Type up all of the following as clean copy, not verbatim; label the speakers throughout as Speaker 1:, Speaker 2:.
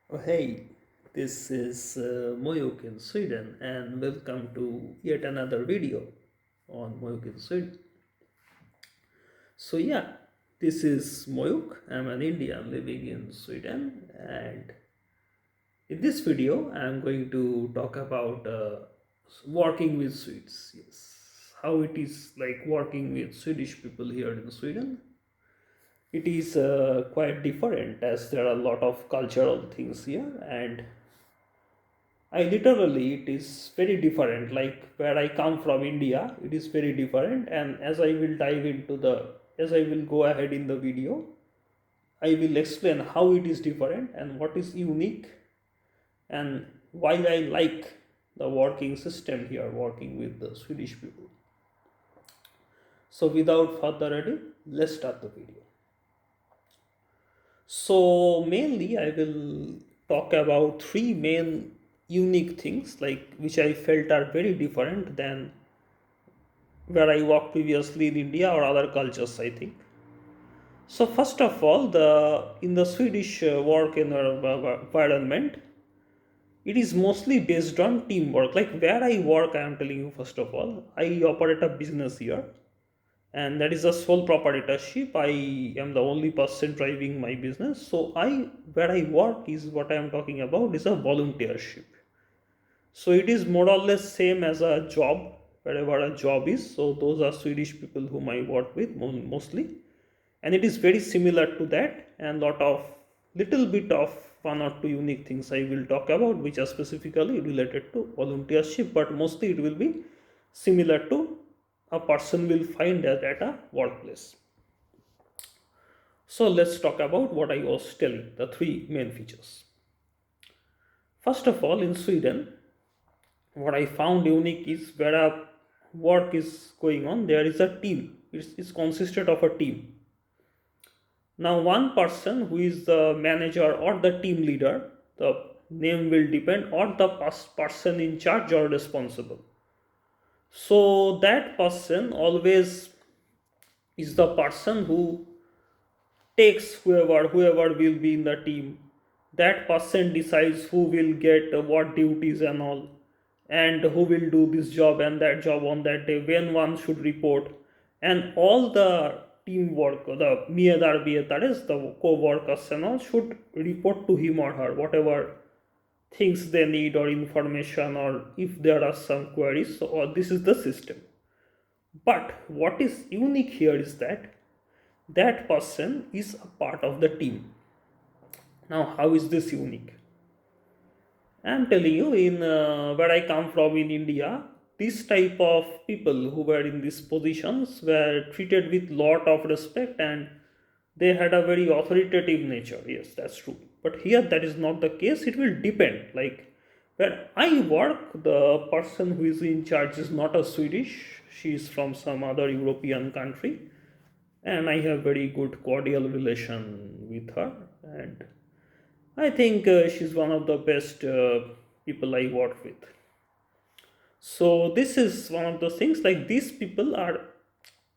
Speaker 1: Oh, hey, this is Moyuk in Sweden, and welcome to yet another video on Moyuk in Sweden. So, yeah, this is Moyuk. I'm an Indian living in Sweden, and in this video, I'm going to talk about working with Swedes. Yes, how it is like working with Swedish people here in Sweden. It is quite different as there are a lot of cultural things here, and I literally, it is very different. Like where I come from, India, it is very different. And as I will go ahead in the video, I will explain how it is different and what is unique and why I like the working system here, working with the Swedish people. So, without further ado, let's start the video. So, mainly, I will talk about three main unique things like which I felt are very different than where I worked previously in India or other cultures, I think. So first of all, the in the Swedish work environment, it is mostly based on teamwork. Like where I work, I am telling you first of all, I operate a business here, and that is a sole proprietorship. I am the only person driving my business. So I where I work is what I am talking about is a volunteership. So it is more or less same as a job, wherever a job is. So those are Swedish people whom I work with mostly, and it is very similar to that. And lot of little bit of one or two unique things I will talk about, which are specifically related to volunteership, but mostly it will be similar to a person will find at a workplace. So let's talk about what I was telling, the three main features. First of all, in Sweden, what I found unique is where a work is going on, there is a team. It's consisted of a team. Now, one person who is the manager or the team leader, the name will depend, or the person in charge or responsible. So that person always is the person who takes whoever will be in the team. That person decides who will get what duties and all, and who will do this job and that job on that day, when one should report, and all the teamwork, the medarbetare, that is the co-workers and all, should report to him or her whatever things they need or information, or if there are some queries. So this is the system. But what is unique here is that that person is a part of the team. Now, how is this unique? I am telling you, in where I come from in India, this type of people who were in these positions were treated with lot of respect, and they had a very authoritative nature. Yes, that's true. But here that is not the case. It will depend. Like where I work, the person who is in charge is not a Swedish. She is from some other European country, and I have very good cordial relation with her, and I think she's one of the best people I work with. So this is one of the things, like these people are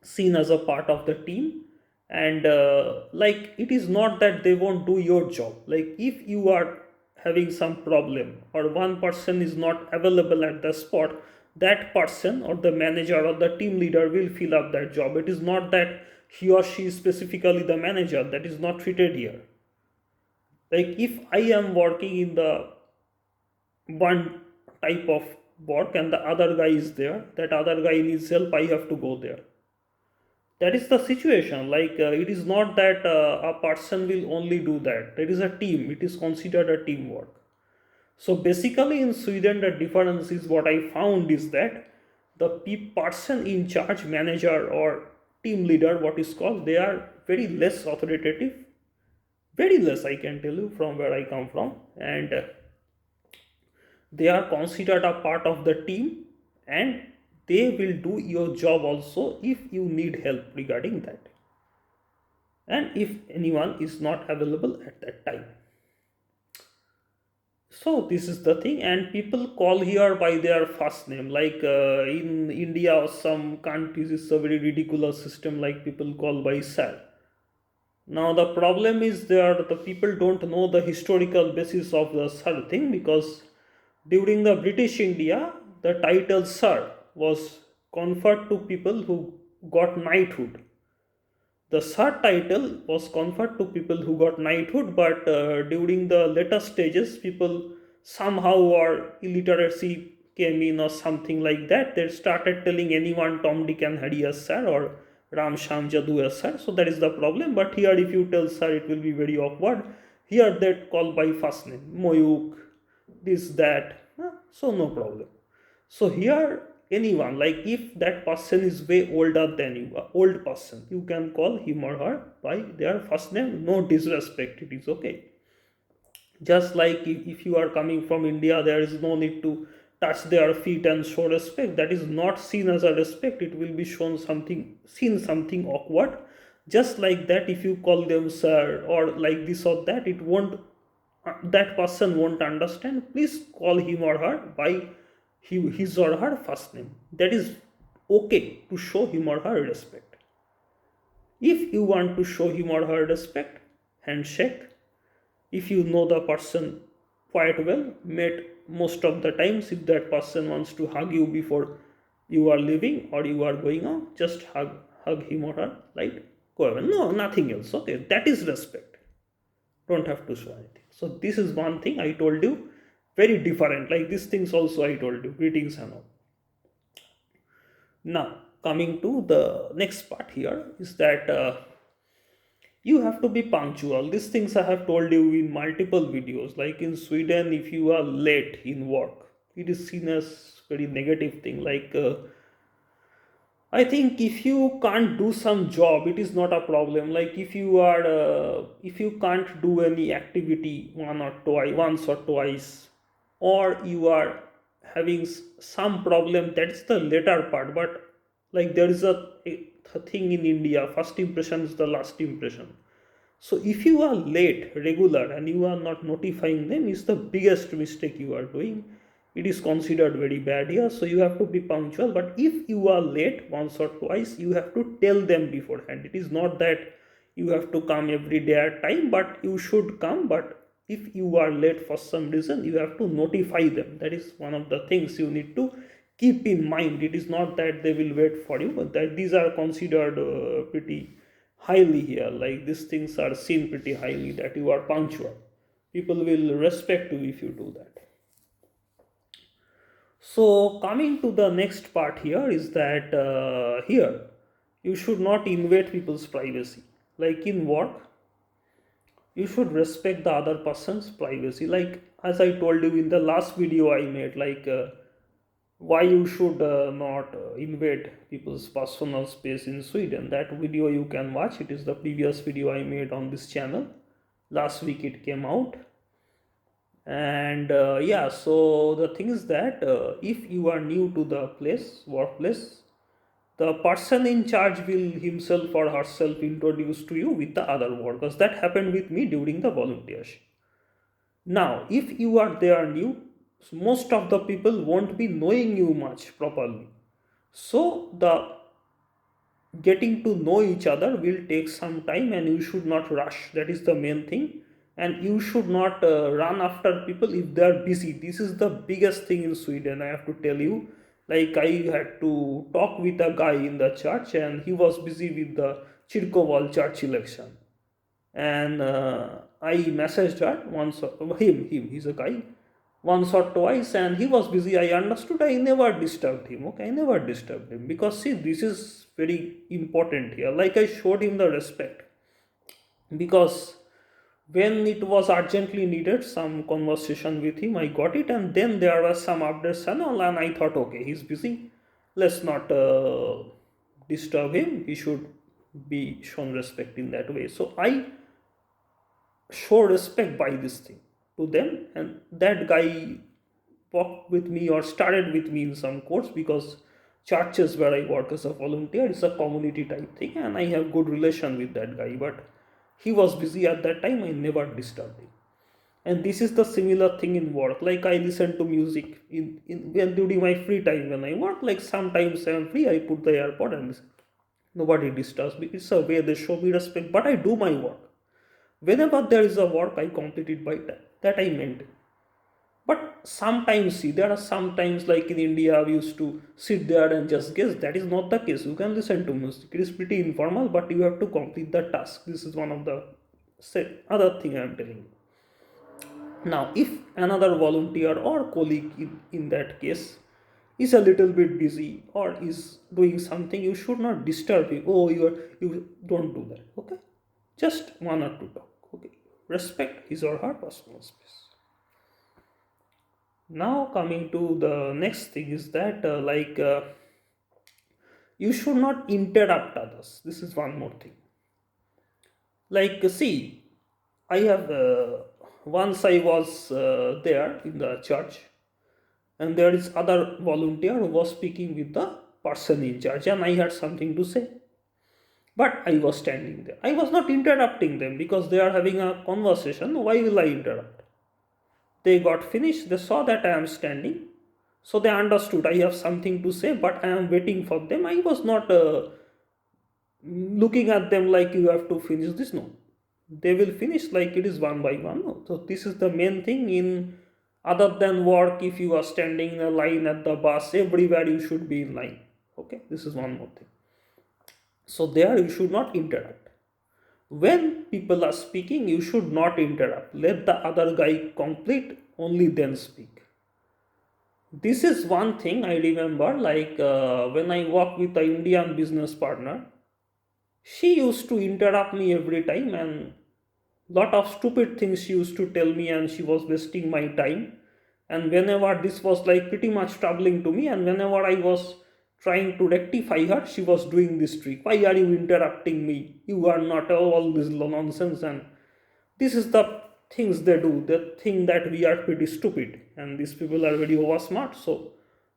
Speaker 1: seen as a part of the team, and like it is not that they won't do your job. Like if you are having some problem or one person is not available at the spot, that person or the manager or the team leader will fill up that job. It is not that he or she is specifically the manager. That is not treated here. Like if I am working in the one type of work and the other guy is there, that other guy needs help, I have to go there. That is the situation. Like it is not that a person will only do that. It is a team. It is considered a teamwork. So basically in Sweden, the difference is, what I found is that the person in charge, manager or team leader, what is called, they are very less authoritative, very less, I can tell you, from where I come from. And they are considered a part of the team, and they will do your job also if you need help regarding that, and if anyone is not available at that time. So this is the thing, and people call here by their first name. Like in India or some countries, it's a very ridiculous system, like people call by sir. Now the problem is there the people don't know the historical basis of the sir thing, because during the British India the title sir was conferred to people who got knighthood. The Sir title was conferred to people who got knighthood, but during the later stages, people somehow or illiteracy came in or something like that. They started telling anyone Tom, Dick, and Harry as Sir or Ram, Sham, Jadu as Sir. So that is the problem. But here, if you tell Sir, it will be very awkward. Here, they call by first name, Moyuk, this, that. So no problem. So here, anyone, like if that person is way older than you, old person, you can call him or her by their first name. No disrespect, it is okay. Just like if you are coming from India, there is no need to touch their feet and show respect. That is not seen as a respect. It will be shown something, seen something awkward. Just like that, if you call them sir or like this or that, it won't. That person won't understand. Please call him or her by his or her first name. That is okay to show him or her respect. If you want to show him or her respect, handshake. If you know the person quite well, met most of the times, if that person wants to hug you before you are leaving or you are going out, just hug him or her, right? Go away. No, nothing else. Okay, that is respect. Don't have to show anything. So this is one thing I told you, very different. Like these things also I told you, greetings and all. Now coming to the next part here is that you have to be punctual. These things I have told you in multiple videos. Like in Sweden, if you are late in work, it is seen as very negative thing. Like I think if you can't do some job, it is not a problem. Like if you can't do any activity once or twice, or you are having some problem, that's the later part. But like there is a thing in India, first impression is the last impression. So if you are late regular and you are not notifying them, is the biggest mistake you are doing. It is considered very bad here. So you have to be punctual. But if you are late once or twice, you have to tell them beforehand. It is not that you have to come every day at time, but you should come. But if you are late for some reason, you have to notify them. That is one of the things you need to keep in mind. It is not that they will wait for you, but that these are considered pretty highly here. Like these things are seen pretty highly, that you are punctual. People will respect you if you do that. So coming to the next part here is that here you should not invade people's privacy. Like in work, you should respect the other person's privacy. Like as I told you in the last video I made, like why you should not invade people's personal space in Sweden. That video you can watch. It is the previous video I made on this channel. Last week it came out. And yeah, so the thing is that if you are new to the workplace, the person in charge will himself or herself introduce to you with the other workers. That happened with me during the volunteership. Now if you are there new, most of the people won't be knowing you much properly. So the getting to know each other will take some time, and you should not rush. That is the main thing. And you should not run after people if they are busy. This is the biggest thing in Sweden, I have to tell you. Like I had to talk with a guy in the church, and he was busy with the Chirkoval church election. And I messaged her once, he's a guy, once or twice, and he was busy. I understood. I never disturbed him. Okay, I never disturbed him, because see, this is very important here. Like I showed him the respect, because when it was urgently needed some conversation with him, I got it, and then there was some updates and all, and I thought, okay, he's busy, let's not disturb him. He should be shown respect in that way. So I show respect by this thing to them, and that guy walked with me or started with me in some course, because churches where I work as a volunteer is a community type thing, and I have good relation with that guy. But he was busy at that time. I never disturbed him. And this is the similar thing in work. Like I listen to music in when during my free time when I work. Like sometimes I am free, I put the AirPod and listen. Nobody disturbs me. It's a way they show me respect, but I do my work. Whenever there is a work, I complete it by time. That I maintain. But sometimes, see, there are sometimes like in India, we used to sit there and just guess. That is not the case. You can listen to music. It is pretty informal, but you have to complete the task. This is one of the other thing I am telling you. Now, if another volunteer or colleague in that case is a little bit busy or is doing something, you should not disturb him. Oh, you don't do that. Okay, just one or two talk. Okay, respect his or her personal space. Now, coming to the next thing is that you should not interrupt others. This is one more thing. See, I have once I was there in the church, and there is other volunteer who was speaking with the person in charge, and I had something to say. But I was standing there. I was not interrupting them because they are having a conversation. Why will I interrupt? They got finished. They saw that I am standing, so they understood I have something to say, but I am waiting for them. I was not looking at them like you have to finish this. No, they will finish like it is one by one. No. So this is the main thing in other than work. If you are standing in a line at the bus, everywhere you should be in line. Okay, this is one more thing. So there you should not interrupt. When people are speaking, you should not interrupt. Let the other guy complete, only then speak. This is one thing I remember, when I worked with an Indian business partner, she used to interrupt me every time, and lot of stupid things she used to tell me, and she was wasting my time. And whenever this was like pretty much troubling to me, and whenever I was trying to rectify her, she was doing this trick. Why are you interrupting me? You are not all this nonsense. And this is the things they do. They think that we are pretty stupid, and these people are very over smart. So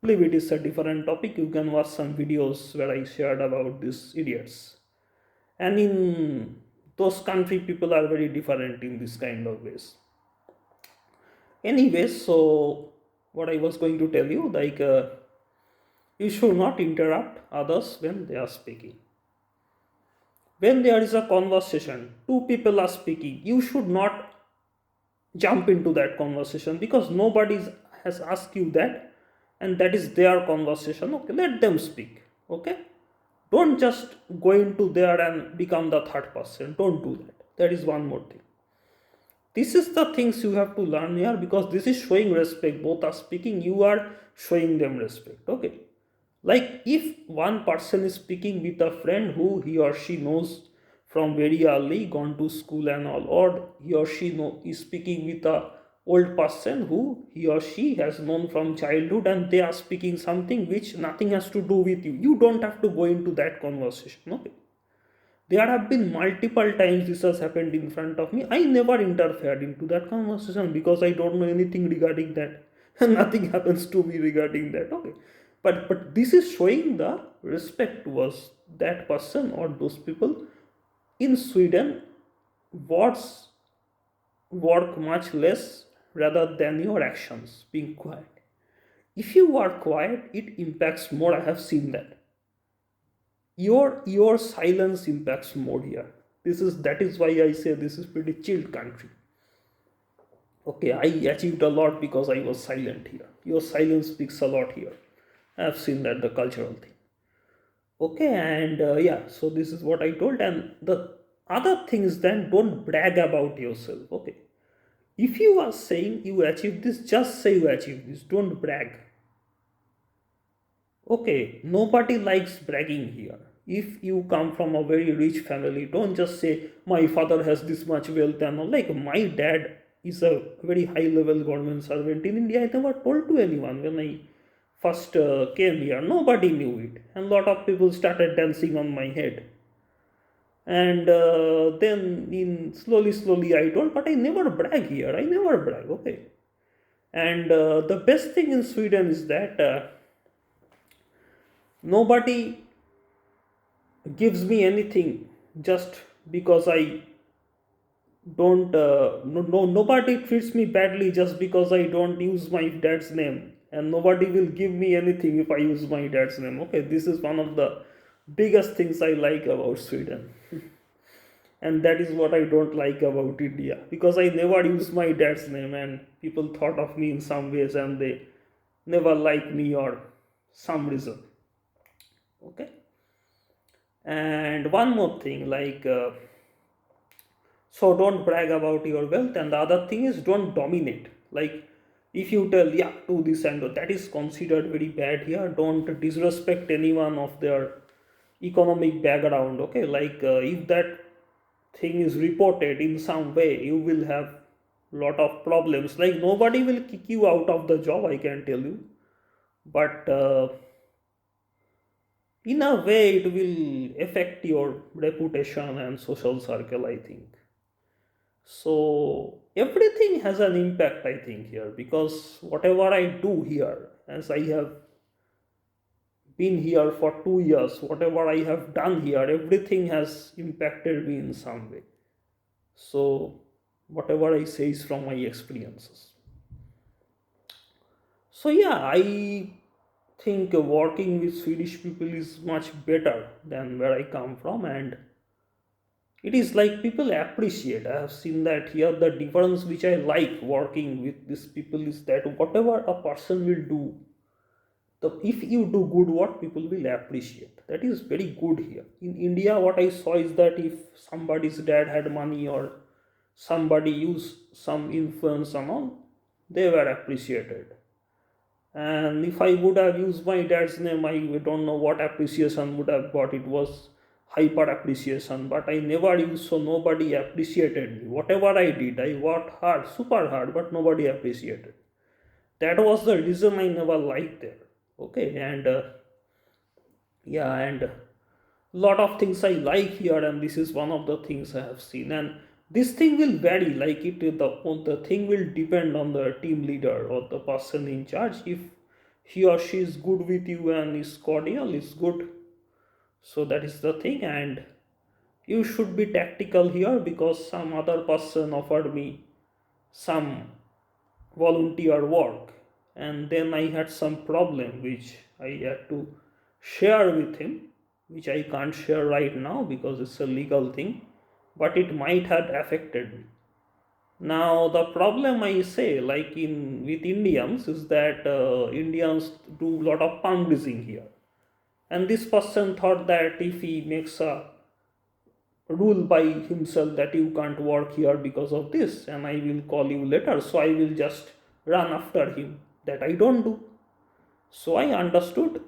Speaker 1: leave it is a different topic. You can watch some videos where I shared about these idiots. And in those country, people are very different in this kind of ways. Anyways, so what I was going to tell you, you should not interrupt others when they are speaking. When there is a conversation, two people are speaking, you should not jump into that conversation because nobody has asked you that, and that is their conversation. Okay, let them speak. Okay, don't just go into there and become the third person. Don't do that. That is one more thing. This is the things you have to learn here, because this is showing respect. Both are speaking, you are showing them respect. Okay, like if one person is speaking with a friend who he or she knows from very early, gone to school and all, or he or she is speaking with a old person who he or she has known from childhood, and they are speaking something which nothing has to do with you, you don't have to go into that conversation. Okay, there have been multiple times this has happened in front of me. I never interfered into that conversation because I don't know anything regarding that, and nothing happens to me regarding that. Okay, but this is showing the respect towards that person or those people. In Sweden, words work much less rather than your actions being quiet. If you are quiet, it impacts more. I have seen that. Your silence impacts more here. That is why I say this is pretty chilled country. Okay, I achieved a lot because I was silent here. Your silence speaks a lot here. I have seen that, the cultural thing. Okay, and yeah, so this is what I told. And the other thing is, then don't brag about yourself. Okay, if you are saying you achieved this, just say you achieved this. Don't brag. Okay, nobody likes bragging here. If you come from a very rich family, don't just say my father has this much wealth and all. Like my dad is a very high level government servant in India. I never told to anyone when I first came here. Nobody knew it, and lot of people started dancing on my head. And then in slowly I told, but I never brag here. I never brag. Okay, and the best thing in Sweden is that nobody gives me anything just because I don't. Nobody treats me badly just because I don't use my dad's name, and nobody will give me anything if I use my dad's name. Okay, this is one of the biggest things I like about Sweden. And that is what I don't like about India, because I never use my dad's name and people thought of me in some ways and they never like me or some reason. Okay. And one more thing, so don't brag about your wealth, and the other thing is don't dominate. Like if you tell, yeah, do this and that is considered very bad here. Don't disrespect anyone of their economic background. Okay, if that thing is reported in some way, you will have lot of problems. Like nobody will kick you out of the job, I can tell you, but in a way it will affect your reputation and social circle, I think. So everything has an impact, I think, here, because whatever I do here, as I have been here for 2 years, whatever I have done here, everything has impacted me in some way. So whatever I say is from my experiences. So yeah, I think working with Swedish people is much better than where I come from, and it is like people appreciate. I have seen that here. The difference which I like working with these people is that whatever a person will do, if you do good work, people will appreciate. That is very good here. In India, what I saw is that if somebody's dad had money or somebody used some influence amount, they were appreciated. And if I would have used my dad's name, I don't know what appreciation would have got. It was hyper appreciation, but I never used, so nobody appreciated me. Whatever I did, I worked hard, super hard, but nobody appreciated. That was the reason I never liked there. Okay, and yeah, and lot of things I like here, and this is one of the things I have seen. And this thing will vary, like the thing will depend on the team leader or the person in charge. If he or she is good with you and is cordial, is good. So that is the thing, and you should be tactical here, because some other person offered me some volunteer work, and then I had some problem which I had to share with him, which I can't share right now because it's a legal thing, but it might have affected me. Now the problem, I say, like in with Indians, is that Indians do a lot of palm greasing here, and this person thought that if he makes a rule by himself that you can't work here because of this, and I will call you later, so I will just run after him. That I don't do. So I understood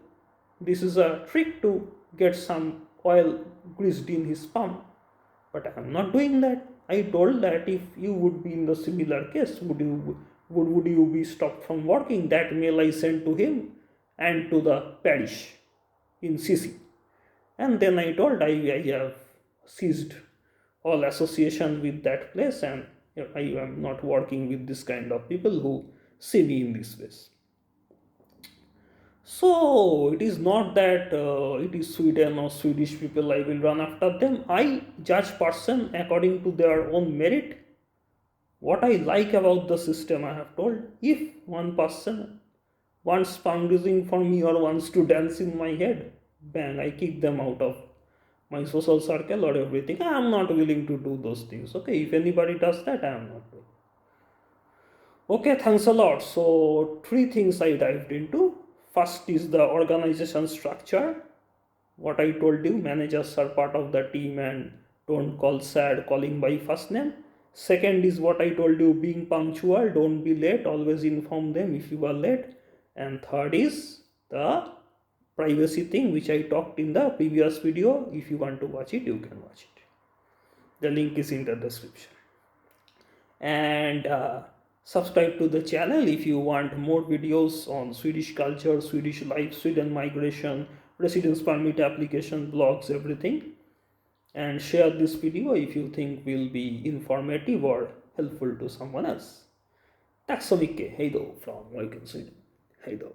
Speaker 1: this is a trick to get some oil greased in his palm, but I am not doing that. I told that if you would be in the similar case, would you be stopped from working? That mail I sent to him and to the parish in CC. And then I told I have ceased all association with that place, and I am not working with this kind of people who see me in this ways. So it is not that it is Sweden or Swedish people I will run after them. I judge person according to their own merit. What I like about the system, I have told, if one person wants fundraising for me or wants to dance in my head, bang, I kick them out of my social circle or everything. I am not willing to do those things. Okay, if anybody does that, I am not doing. Okay, thanks a lot. So, three things I dived into. First is the organization structure. What I told you, managers are part of the team and don't call sad, calling by first name. Second is what I told you, being punctual, don't be late, always inform them if you are late. And third is the privacy thing, which I talked in the previous video. If you want to watch it, you can watch it. The link is in the description. And subscribe to the channel if you want more videos on Swedish culture, Swedish life, Sweden migration, residence permit application, blogs, everything. And share this video if you think will be informative or helpful to someone else. Tack så mycket. Hej då från Sweden. Hej då.